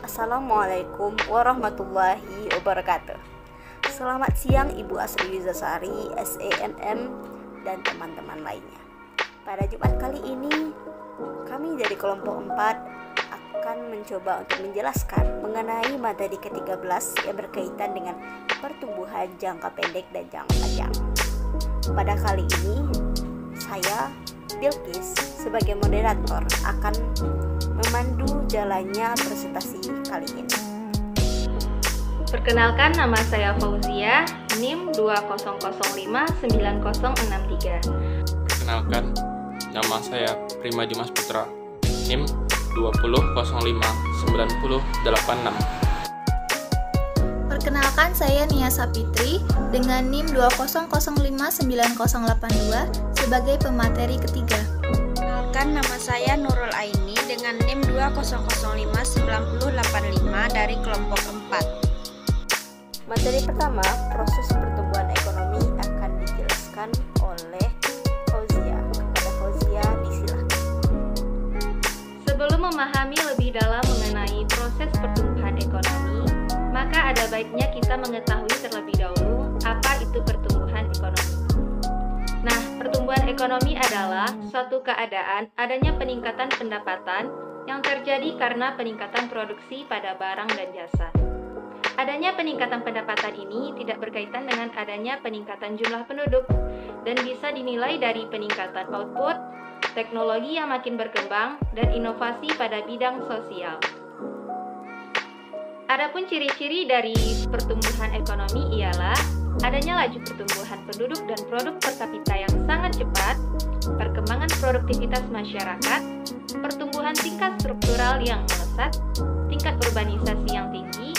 Assalamualaikum warahmatullahi wabarakatuh. Selamat siang Ibu Asri Yuzasari, SENM, dan teman-teman lainnya. Pada Jumat kali ini, kami dari kelompok 4 akan mencoba untuk menjelaskan mengenai materi ke-13 yang berkaitan dengan pertumbuhan jangka pendek dan jangka panjang. Pada kali ini, saya, Bilkis, sebagai moderator akan memandu jalannya presentasi kali ini. Perkenalkan, nama saya Fauzia, NIM 20059063. Perkenalkan, nama saya Prima Dimas Putra, NIM 20059086. Perkenalkan, saya Nia Sapitri dengan NIM 20059082 sebagai pemateri ketiga. Perkenalkan, nama saya Nurul Aini dengan NIM 20059085 dari kelompok 4. Materi pertama, proses pertumbuhan ekonomi, akan dijelaskan oleh Fauzia. Kepada Fauzia, disilakan. Sebelum memahami lebih dalam mengenai proses pertumbuhan ekonomi, maka ada baiknya kita mengetahui terlebih dahulu apa itu pertumbuhan ekonomi. Nah, pertumbuhan ekonomi adalah suatu keadaan adanya peningkatan pendapatan yang terjadi karena peningkatan produksi pada barang dan jasa. Adanya peningkatan pendapatan ini tidak berkaitan dengan adanya peningkatan jumlah penduduk dan bisa dinilai dari peningkatan output, teknologi yang makin berkembang, dan inovasi pada bidang sosial. Adapun ciri-ciri dari pertumbuhan ekonomi ialah adanya laju pertumbuhan penduduk dan produk per kapita yang sangat cepat, perkembangan produktivitas masyarakat, pertumbuhan tingkat struktural yang melesat, tingkat urbanisasi yang tinggi,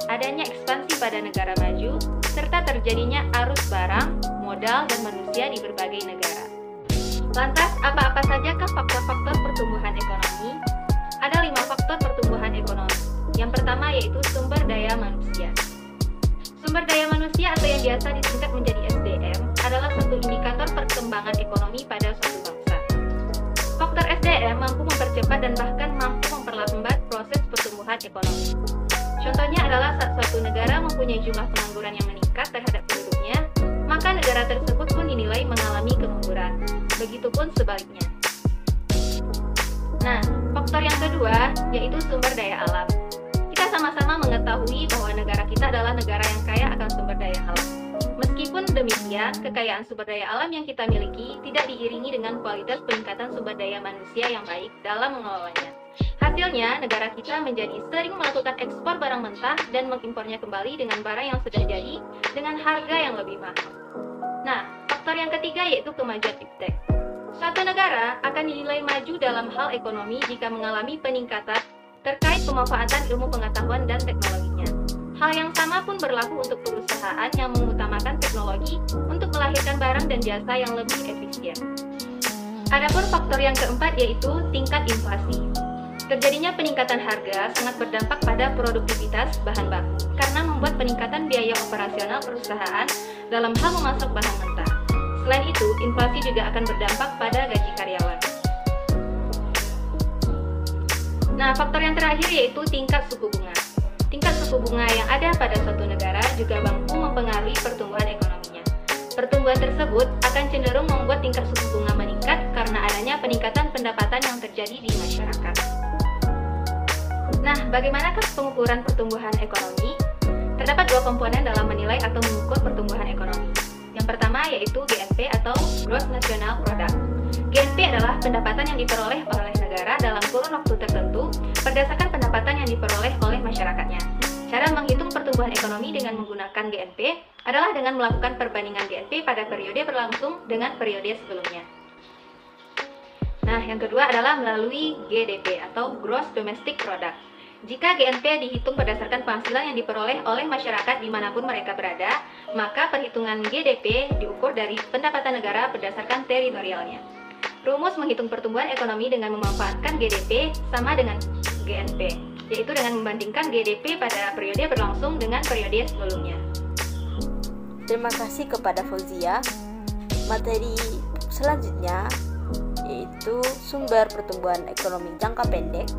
adanya ekspansi pada negara maju, serta terjadinya arus barang, modal, dan manusia di berbagai negara. Lantas, apa-apa sajakah faktor-faktor pertumbuhan ekonomi? Ada 5 faktor pertumbuhan ekonomi. Yang pertama yaitu sumber daya manusia. Sumber daya manusia atau yang biasa disingkat menjadi SDM adalah satu indikator perkembangan ekonomi pada suatu bangsa. Faktor SDM mampu mempercepat dan bahkan mampu memperlambat proses pertumbuhan ekonomi. Contohnya adalah saat suatu negara mempunyai jumlah pengangguran yang meningkat terhadap penduduknya, maka negara tersebut pun dinilai mengalami kemunduran. Begitupun sebaliknya. Nah, faktor yang kedua yaitu sumber daya alam. Kita sama-sama mengetahui bahwa negara kita adalah negara yang kaya akan sumber daya alam. Meskipun demikian, kekayaan sumber daya alam yang kita miliki tidak diiringi dengan kualitas peningkatan sumber daya manusia yang baik dalam mengelolanya. Hasilnya, negara kita menjadi sering melakukan ekspor barang mentah dan mengimpornya kembali dengan barang yang sudah jadi dengan harga yang lebih mahal. Nah, faktor yang ketiga yaitu kemajuan iptek. Suatu negara akan dinilai maju dalam hal ekonomi jika mengalami peningkatan terkait pemanfaatan ilmu pengetahuan dan teknologinya. Hal yang sama pun berlaku untuk perusahaan yang mengutamakan teknologi untuk melahirkan barang dan jasa yang lebih efisien. Adapun faktor yang keempat yaitu tingkat inflasi. Terjadinya peningkatan harga sangat berdampak pada produktivitas bahan baku karena membuat peningkatan biaya operasional perusahaan dalam hal memasak bahan mentah. Selain itu, inflasi juga akan berdampak pada gaji karyawan. Nah, faktor yang terakhir yaitu tingkat suku bunga. Tingkat suku bunga yang ada pada suatu negara juga mampu mempengaruhi pertumbuhan ekonominya. Pertumbuhan tersebut akan cenderung membuat tingkat suku bunga meningkat karena adanya peningkatan pendapatan yang terjadi di masyarakat. Nah, bagaimanakah pengukuran pertumbuhan ekonomi? Terdapat 2 komponen dalam menilai atau mengukur pertumbuhan ekonomi. Yang pertama yaitu GNP atau Gross National Product. GNP adalah pendapatan yang diperoleh oleh negara dalam kurun waktu tertentu berdasarkan pendapatan yang diperoleh oleh masyarakatnya. Cara menghitung pertumbuhan ekonomi dengan menggunakan GNP adalah dengan melakukan perbandingan GNP pada periode berlangsung dengan periode sebelumnya. Nah, yang kedua adalah melalui GDP atau Gross Domestic Product. Jika GNP dihitung berdasarkan penghasilan yang diperoleh oleh masyarakat dimanapun mereka berada, maka perhitungan GDP diukur dari pendapatan negara berdasarkan teritorialnya. Rumus menghitung pertumbuhan ekonomi dengan memanfaatkan GDP sama dengan GNP, yaitu dengan membandingkan GDP pada periode berlangsung dengan periode sebelumnya. Terima kasih kepada Fauzia. Materi selanjutnya yaitu sumber pertumbuhan ekonomi jangka pendek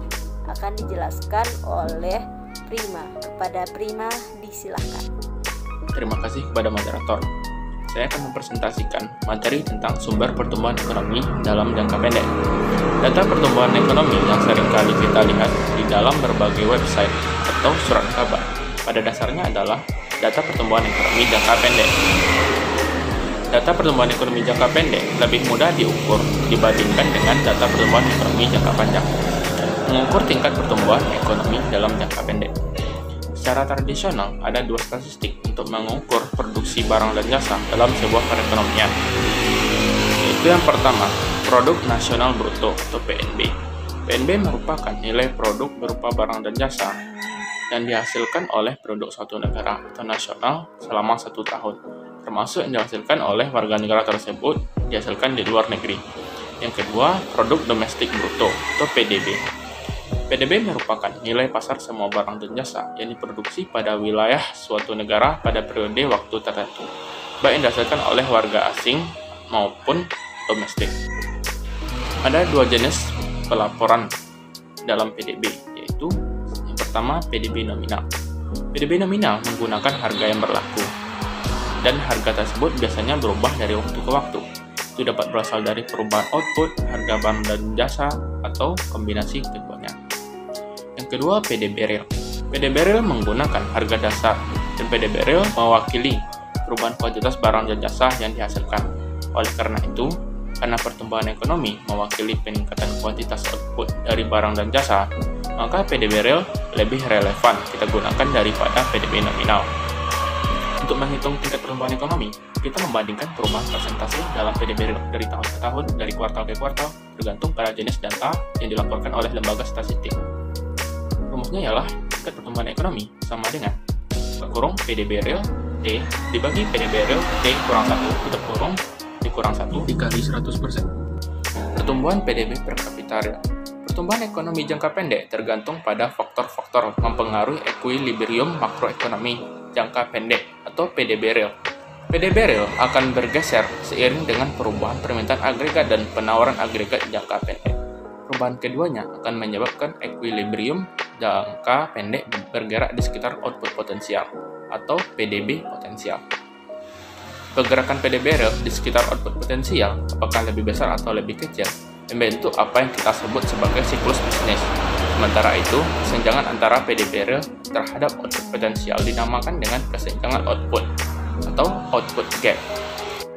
akan dijelaskan oleh Prima. Kepada Prima disilahkan. Terima kasih kepada moderator. Saya akan mempresentasikan materi tentang sumber pertumbuhan ekonomi dalam jangka pendek. Data pertumbuhan ekonomi yang seringkali kita lihat di dalam berbagai website atau surat kabar pada dasarnya adalah data pertumbuhan ekonomi jangka pendek. Data pertumbuhan ekonomi jangka pendek lebih mudah diukur dibandingkan dengan data pertumbuhan ekonomi jangka panjang. Mengukur tingkat pertumbuhan ekonomi dalam jangka pendek. Secara tradisional, ada dua statistik untuk mengukur produksi barang dan jasa dalam sebuah perekonomian. Yaitu yang pertama, Produk Nasional Bruto atau PNB. PNB merupakan nilai produk berupa barang dan jasa yang dihasilkan oleh penduduk suatu negara atau nasional selama 1 tahun, termasuk yang dihasilkan oleh warga negara tersebut dihasilkan di luar negeri. Yang kedua, Produk Domestik Bruto atau PDB. PDB merupakan nilai pasar semua barang dan jasa yang diproduksi pada wilayah suatu negara pada periode waktu tertentu, baik yang dihasilkan oleh warga asing maupun domestik. Ada 2 jenis pelaporan dalam PDB, yaitu yang pertama PDB nominal. PDB nominal menggunakan harga yang berlaku, dan harga tersebut biasanya berubah dari waktu ke waktu. Itu dapat berasal dari perubahan output, harga barang dan jasa, atau kombinasi keduanya. Yang kedua, PDB real. PDB real menggunakan harga dasar, dan PDB real mewakili perubahan kuantitas barang dan jasa yang dihasilkan. Oleh karena itu, karena pertumbuhan ekonomi mewakili peningkatan kuantitas output dari barang dan jasa, maka PDB real lebih relevan kita gunakan daripada PDB nominal. Untuk menghitung tingkat pertumbuhan ekonomi, kita membandingkan perubahan persentase dalam PDB real dari tahun ke tahun, dari kuartal ke kuartal, tergantung pada jenis data yang dilaporkan oleh lembaga statistik. Rumusnya ialah tingkat pertumbuhan ekonomi sama dengan kurung PDB real T dibagi PDB real T kurang 1 tutup kurung dikurang 1 dikali 100%. Pertumbuhan PDB per kapita real. Pertumbuhan ekonomi jangka pendek tergantung pada faktor-faktor mempengaruhi ekuilibrium makroekonomi jangka pendek atau PDB real. PDB real akan bergeser seiring dengan perubahan permintaan agregat dan penawaran agregat jangka pendek. Perubahan keduanya akan menyebabkan ekuilibrium jangka pendek bergerak di sekitar output potensial atau PDB potensial. Pergerakan PDB real di sekitar output potensial, apakah lebih besar atau lebih kecil, membentuk apa yang kita sebut sebagai siklus bisnis. Sementara itu, kesenjangan antara PDB real terhadap output potensial dinamakan dengan kesenjangan output atau output gap.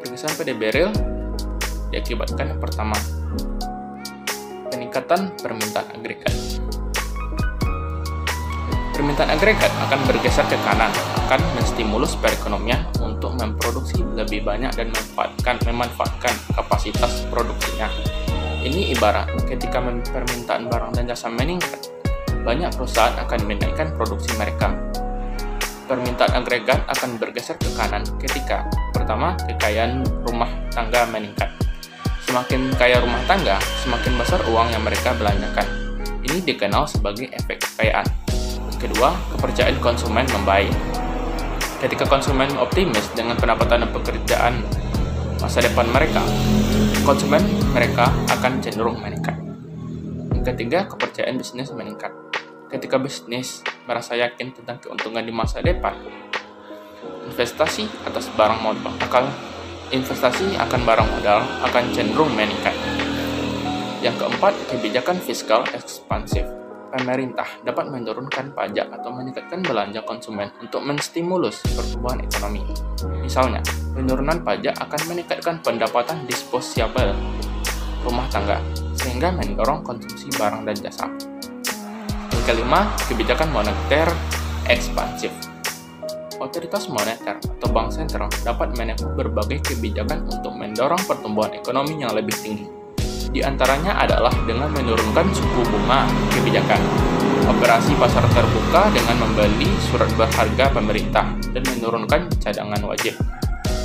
Pergeseran PDB real diakibatkan yang pertama, peningkatan permintaan agregat. Permintaan agregat akan bergeser ke kanan, akan menstimulus perekonomian untuk memproduksi lebih banyak dan memanfaatkan kapasitas produksinya. Ini ibarat ketika permintaan barang dan jasa meningkat, banyak perusahaan akan menaikkan produksi mereka. Permintaan agregat akan bergeser ke kanan ketika, pertama, kekayaan rumah tangga meningkat. Semakin kaya rumah tangga, semakin besar uang yang mereka belanjakan. Ini dikenal sebagai efek kekayaan. Kedua, kepercayaan konsumen membaik. Ketika konsumen optimis dengan pendapatan dan pekerjaan masa depan mereka, konsumen mereka akan cenderung meningkat. Yang ketiga, kepercayaan bisnis meningkat. Ketika bisnis merasa yakin tentang keuntungan di masa depan, investasi akan barang modal akan cenderung meningkat. Yang keempat, kebijakan fiskal ekspansif. Pemerintah dapat menurunkan pajak atau meningkatkan belanja konsumen untuk menstimulus pertumbuhan ekonomi. Misalnya, penurunan pajak akan meningkatkan pendapatan disposable rumah tangga, sehingga mendorong konsumsi barang dan jasa. Yang kelima, kebijakan moneter ekspansif. Otoritas moneter atau bank sentral dapat menempuh berbagai kebijakan untuk mendorong pertumbuhan ekonomi yang lebih tinggi. Di antaranya adalah dengan menurunkan suku bunga kebijakan, operasi pasar terbuka dengan membeli surat berharga pemerintah, dan menurunkan cadangan wajib.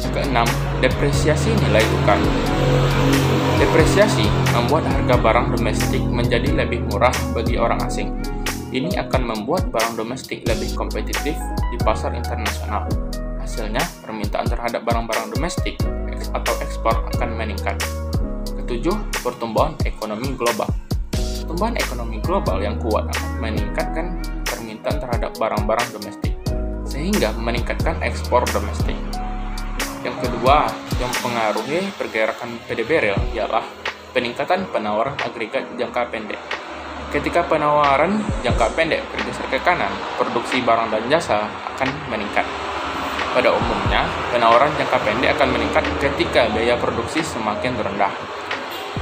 Yang keenam, depresiasi nilai tukar. Depresiasi membuat harga barang domestik menjadi lebih murah bagi orang asing. Ini akan membuat barang domestik lebih kompetitif di pasar internasional. Hasilnya, permintaan terhadap barang-barang domestik atau ekspor akan meningkat. Ketujuh, pertumbuhan ekonomi global. Pertumbuhan ekonomi global yang kuat akan meningkatkan permintaan terhadap barang-barang domestik, sehingga meningkatkan ekspor domestik. Yang kedua, yang mempengaruhi pergerakan PDB real ialah peningkatan penawaran agregat jangka pendek. Ketika penawaran jangka pendek bergeser ke kanan, produksi barang dan jasa akan meningkat. Pada umumnya, penawaran jangka pendek akan meningkat ketika biaya produksi semakin rendah.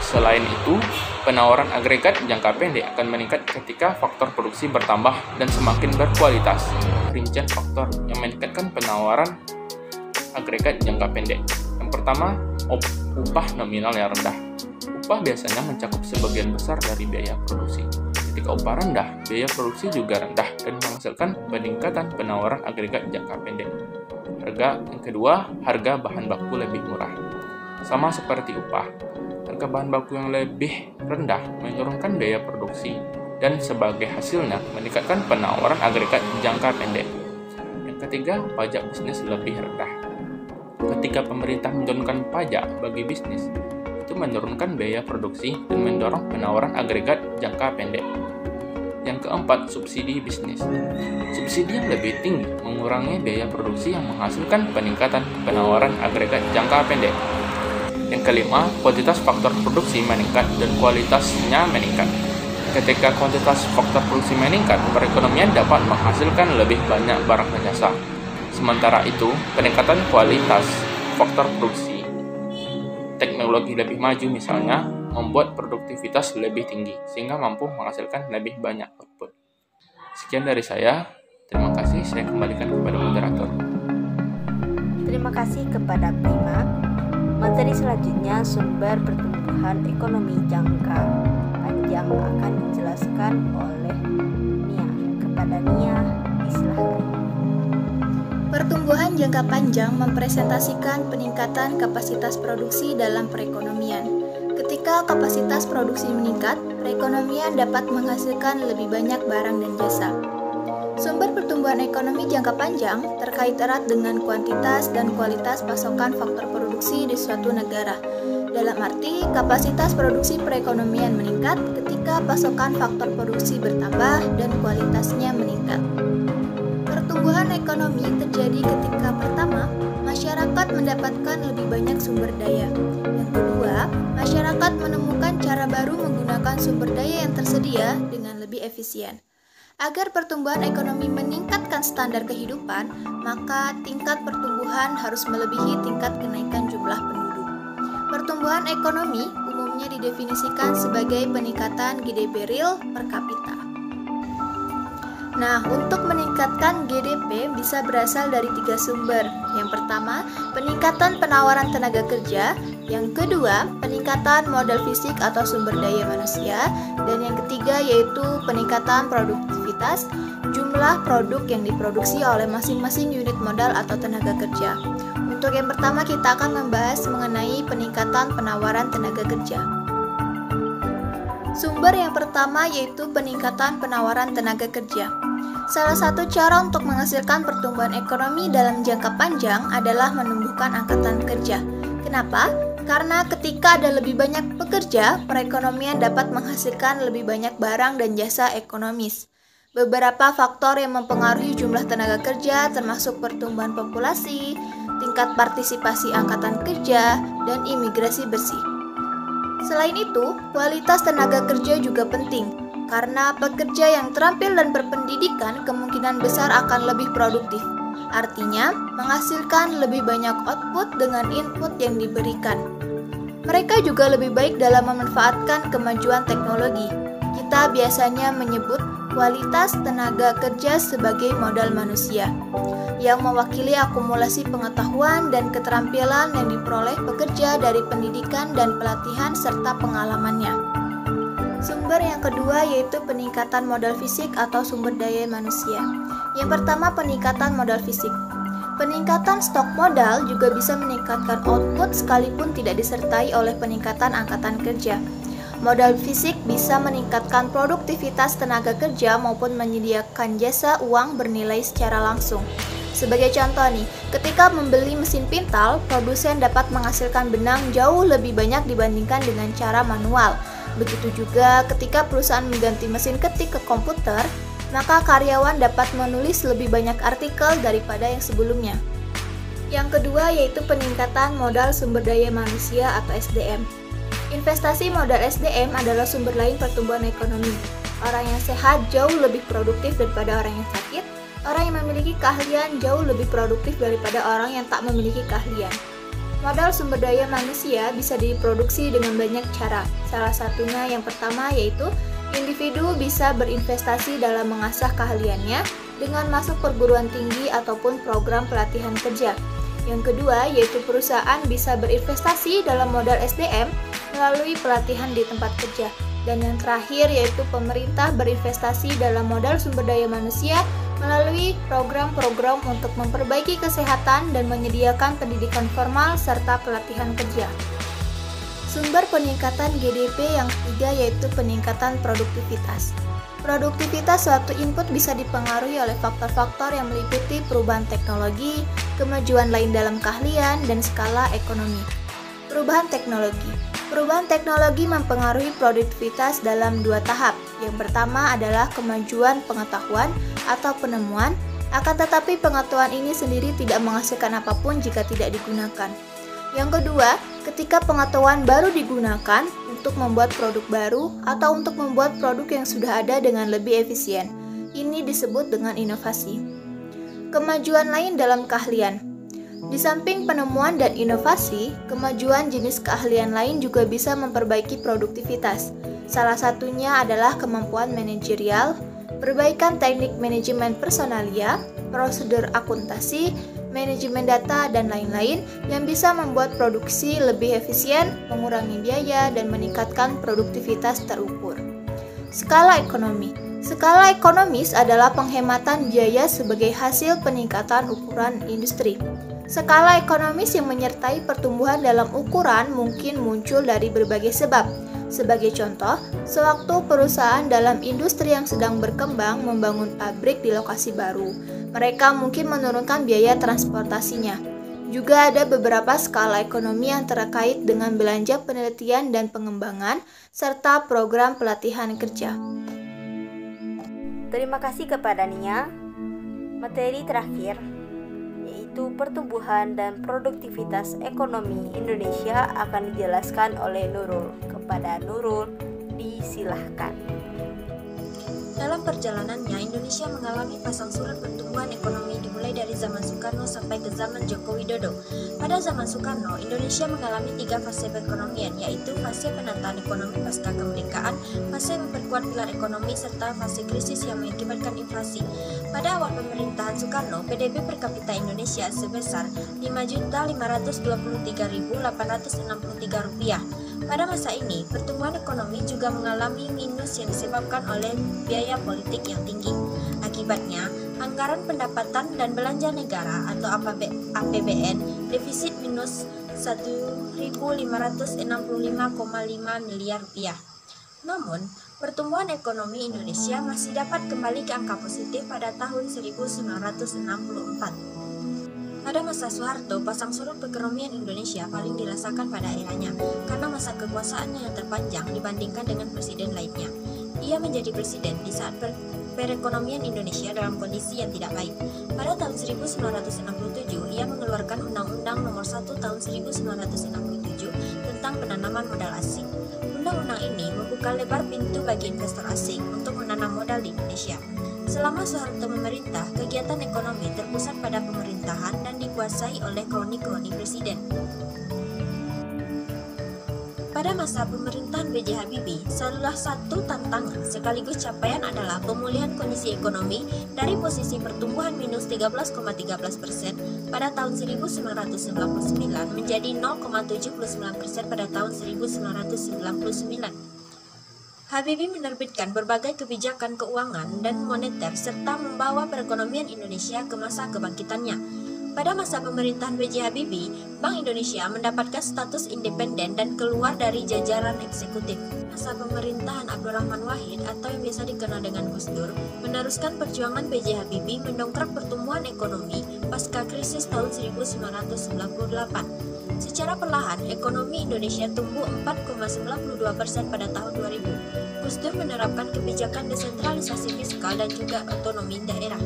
Selain itu, penawaran agregat jangka pendek akan meningkat ketika faktor produksi bertambah dan semakin berkualitas. Rincian faktor yang meningkatkan penawaran agregat jangka pendek. Yang pertama, upah nominal yang rendah. Upah biasanya mencakup sebagian besar dari biaya produksi. Ketika upah rendah, biaya produksi juga rendah dan menghasilkan peningkatan penawaran agregat jangka pendek. Yang kedua, harga bahan baku lebih murah. Sama seperti upah, harga bahan baku yang lebih rendah menurunkan biaya produksi dan sebagai hasilnya meningkatkan penawaran agregat jangka pendek. Yang ketiga, pajak bisnis lebih rendah. Ketika pemerintah menurunkan pajak bagi bisnis, itu menurunkan biaya produksi dan mendorong penawaran agregat jangka pendek. Yang keempat, subsidi bisnis. Subsidi yang lebih tinggi mengurangi biaya produksi yang menghasilkan peningkatan penawaran agregat jangka pendek. Yang kelima, kuantitas faktor produksi meningkat dan kualitasnya meningkat. Ketika kuantitas faktor produksi meningkat, perekonomian dapat menghasilkan lebih banyak barang dan jasa. Sementara itu, peningkatan kualitas faktor produksi, teknologi lebih maju misalnya, membuat produktivitas lebih tinggi, sehingga mampu menghasilkan lebih banyak output. Sekian dari saya, terima kasih, saya kembalikan kepada moderator. Terima kasih kepada Prima. Materi selanjutnya sumber pertumbuhan ekonomi jangka panjang akan dijelaskan oleh Nia. Kepada Nia, disilahkan. Pertumbuhan jangka panjang mempresentasikan peningkatan kapasitas produksi dalam perekonomian. Ketika kapasitas produksi meningkat, perekonomian dapat menghasilkan lebih banyak barang dan jasa. Sumber pertumbuhan ekonomi jangka panjang terkait erat dengan kuantitas dan kualitas pasokan faktor produksi di suatu negara. Dalam arti, kapasitas produksi perekonomian meningkat ketika pasokan faktor produksi bertambah dan kualitasnya meningkat. Pertumbuhan ekonomi terjadi ketika pertama, masyarakat mendapatkan lebih banyak sumber daya. Yang kedua, masyarakat menemukan cara baru menggunakan sumber daya yang tersedia dengan lebih efisien. Agar pertumbuhan ekonomi meningkatkan standar kehidupan, maka tingkat pertumbuhan harus melebihi tingkat kenaikan jumlah penduduk. Pertumbuhan ekonomi umumnya didefinisikan sebagai peningkatan GDP real per kapita. Nah, untuk meningkatkan GDP bisa berasal dari 3 sumber. Yang pertama, peningkatan penawaran tenaga kerja. Yang kedua, peningkatan modal fisik atau sumber daya manusia. Dan yang ketiga yaitu peningkatan produktivitas, jumlah produk yang diproduksi oleh masing-masing unit modal atau tenaga kerja. Untuk yang pertama, kita akan membahas mengenai peningkatan penawaran tenaga kerja. Sumber yang pertama yaitu peningkatan penawaran tenaga kerja. Salah satu cara untuk menghasilkan pertumbuhan ekonomi dalam jangka panjang adalah menumbuhkan angkatan kerja. Kenapa? Karena ketika ada lebih banyak pekerja, perekonomian dapat menghasilkan lebih banyak barang dan jasa ekonomis. Beberapa faktor yang mempengaruhi jumlah tenaga kerja termasuk pertumbuhan populasi, tingkat partisipasi angkatan kerja, dan imigrasi bersih. Selain itu, kualitas tenaga kerja juga penting, karena pekerja yang terampil dan berpendidikan kemungkinan besar akan lebih produktif. Artinya, menghasilkan lebih banyak output dengan input yang diberikan. Mereka juga lebih baik dalam memanfaatkan kemajuan teknologi. Kita biasanya menyebut kualitas tenaga kerja sebagai modal manusia, yang mewakili akumulasi pengetahuan dan keterampilan yang diperoleh pekerja dari pendidikan dan pelatihan serta pengalamannya. Sumber yang kedua yaitu peningkatan modal fisik atau sumber daya manusia. Yang pertama, peningkatan modal fisik. Peningkatan stok modal juga bisa meningkatkan output sekalipun tidak disertai oleh peningkatan angkatan kerja. Modal fisik bisa meningkatkan produktivitas tenaga kerja maupun menyediakan jasa uang bernilai secara langsung. Sebagai contoh nih, ketika membeli mesin pintal, produsen dapat menghasilkan benang jauh lebih banyak dibandingkan dengan cara manual. Begitu juga ketika perusahaan mengganti mesin ketik ke komputer, maka karyawan dapat menulis lebih banyak artikel daripada yang sebelumnya. Yang kedua yaitu peningkatan modal sumber daya manusia atau SDM. Investasi modal SDM adalah sumber lain pertumbuhan ekonomi. Orang yang sehat jauh lebih produktif daripada orang yang sakit. Orang yang memiliki keahlian jauh lebih produktif daripada orang yang tak memiliki keahlian. Modal sumber daya manusia bisa diproduksi dengan banyak cara. Salah satunya yang pertama yaitu individu bisa berinvestasi dalam mengasah keahliannya dengan masuk perguruan tinggi ataupun program pelatihan kerja. Yang kedua yaitu perusahaan bisa berinvestasi dalam modal SDM melalui pelatihan di tempat kerja. Dan yang terakhir yaitu pemerintah berinvestasi dalam modal sumber daya manusia melalui program-program untuk memperbaiki kesehatan dan menyediakan pendidikan formal serta pelatihan kerja. Sumber peningkatan GDP yang ketiga yaitu peningkatan produktivitas. Produktivitas suatu input bisa dipengaruhi oleh faktor-faktor yang meliputi perubahan teknologi, kemajuan lain dalam keahlian, dan skala ekonomi. Perubahan teknologi mempengaruhi produktivitas dalam dua tahap. Yang pertama adalah kemajuan pengetahuan atau penemuan, akan tetapi pengetahuan ini sendiri tidak menghasilkan apapun jika tidak digunakan. Yang kedua, ketika pengetahuan baru digunakan untuk membuat produk baru atau untuk membuat produk yang sudah ada dengan lebih efisien. Ini disebut dengan inovasi. Kemajuan lain dalam keahlian. Di samping penemuan dan inovasi, kemajuan jenis keahlian lain juga bisa memperbaiki produktivitas. Salah satunya adalah kemampuan manajerial, perbaikan teknik manajemen personalia, prosedur akuntansi, manajemen data, dan lain-lain yang bisa membuat produksi lebih efisien, mengurangi biaya, dan meningkatkan produktivitas terukur. Skala ekonomi. Skala ekonomis adalah penghematan biaya sebagai hasil peningkatan ukuran industri. Skala ekonomis yang menyertai pertumbuhan dalam ukuran mungkin muncul dari berbagai sebab. Sebagai contoh, sewaktu perusahaan dalam industri yang sedang berkembang membangun pabrik di lokasi baru, mereka mungkin menurunkan biaya transportasinya. Juga ada beberapa skala ekonomi yang terkait dengan belanja penelitian dan pengembangan, serta program pelatihan kerja. Terima kasih kepada Nia. Materi terakhir yaitu pertumbuhan dan produktivitas ekonomi Indonesia akan dijelaskan oleh Nurul. Kepada Nurul, disilahkan. Dalam perjalanannya, Indonesia mengalami pasang surut pertumbuhan ekonomi dimulai dari zaman Soekarno sampai ke zaman Joko Widodo. Pada zaman Soekarno, Indonesia mengalami 3 fase perekonomian, yaitu fase penataan ekonomi pasca kemerdekaan, fase memperkuat pilar ekonomi, serta fase krisis yang mengakibatkan inflasi. Pada awal pemerintahan Soekarno, PDB per kapita Indonesia sebesar Rp5.523.863. Pada masa ini, pertumbuhan ekonomi juga mengalami minus yang disebabkan oleh biaya politik yang tinggi. Akibatnya, anggaran pendapatan dan belanja negara atau APBN defisit minus Rp1.565,5 miliar. Namun, pertumbuhan ekonomi Indonesia masih dapat kembali ke angka positif pada tahun 1964. Pada masa Soeharto, pasang surut perekonomian Indonesia paling dirasakan pada eranya karena masa kekuasaannya yang terpanjang dibandingkan dengan presiden lainnya. Ia menjadi presiden di saat perekonomian Indonesia dalam kondisi yang tidak baik. Pada tahun 1967, ia mengeluarkan Undang-Undang Nomor 1 Tahun 1967 tentang penanaman modal asing. Undang-undang ini membuka lebar pintu bagi investor asing untuk menanam modal di Indonesia. Selama Soeharto memerintah, kegiatan ekonomi terpusat pada pemerintahan dan dikuasai oleh kroni-kroni presiden. Pada masa pemerintahan B.J. Habibie, salah satu tantangan sekaligus capaian adalah pemulihan kondisi ekonomi dari posisi pertumbuhan minus 13,13% pada tahun 1999 menjadi 0,79% pada tahun 1999. Habibie menerbitkan berbagai kebijakan keuangan dan moneter serta membawa perekonomian Indonesia ke masa kebangkitannya. Pada masa pemerintahan B.J. Habibie, Bank Indonesia mendapatkan status independen dan keluar dari jajaran eksekutif. Masa pemerintahan Abdurrahman Wahid atau yang biasa dikenal dengan Gus Dur meneruskan perjuangan B.J. Habibie mendongkrak pertumbuhan ekonomi pasca krisis tahun 1998. Secara perlahan, ekonomi Indonesia tumbuh 4,92% pada tahun 2000. Gus Dur menerapkan kebijakan desentralisasi fiskal dan juga otonomi daerah.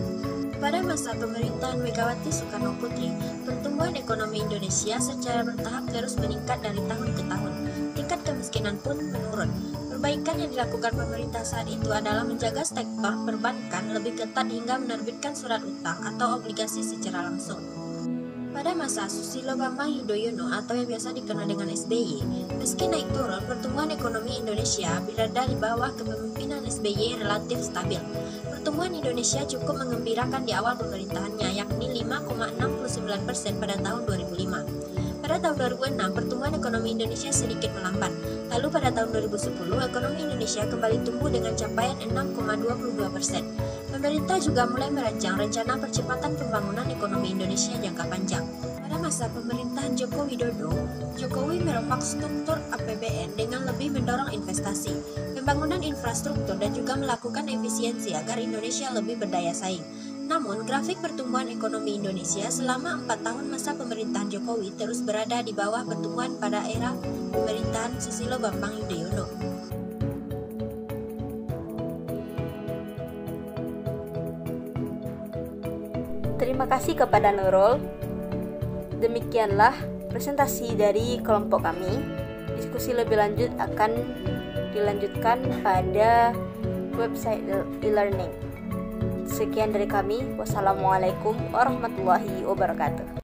Pada masa pemerintahan Megawati Soekarno Putri, pertumbuhan ekonomi Indonesia secara bertahap terus meningkat dari tahun ke tahun. Tingkat kemiskinan pun menurun. Perbaikan yang dilakukan pemerintah saat itu adalah menjaga sektor perbankan lebih ketat hingga menerbitkan surat utang atau obligasi secara langsung. Pada masa Susilo Bambang Yudhoyono atau yang biasa dikenal dengan SBY, meski naik turun, pertumbuhan ekonomi Indonesia berada di bawah kepemimpinan SBY relatif stabil. Pertumbuhan Indonesia cukup menggembirakan di awal pemerintahannya, yakni 5,69% pada tahun 2005. Pada tahun 2006, pertumbuhan ekonomi Indonesia sedikit melambat. Lalu pada tahun 2010, ekonomi Indonesia kembali tumbuh dengan capaian 6,22%. Pemerintah juga mulai merancang rencana percepatan pembangunan ekonomi Indonesia jangka panjang. Pada masa pemerintahan Joko Widodo, Jokowi merombak struktur APBN dengan lebih mendorong investasi, pembangunan infrastruktur dan juga melakukan efisiensi agar Indonesia lebih berdaya saing. Namun, grafik pertumbuhan ekonomi Indonesia selama 4 tahun masa pemerintahan Jokowi terus berada di bawah pertumbuhan pada era pemerintahan Susilo Bambang Yudhoyono. Terima kasih kepada Nurul. Demikianlah presentasi dari kelompok kami. Diskusi lebih lanjut akan dilanjutkan pada website e-learning. Sekian dari kami. Wassalamualaikum warahmatullahi wabarakatuh.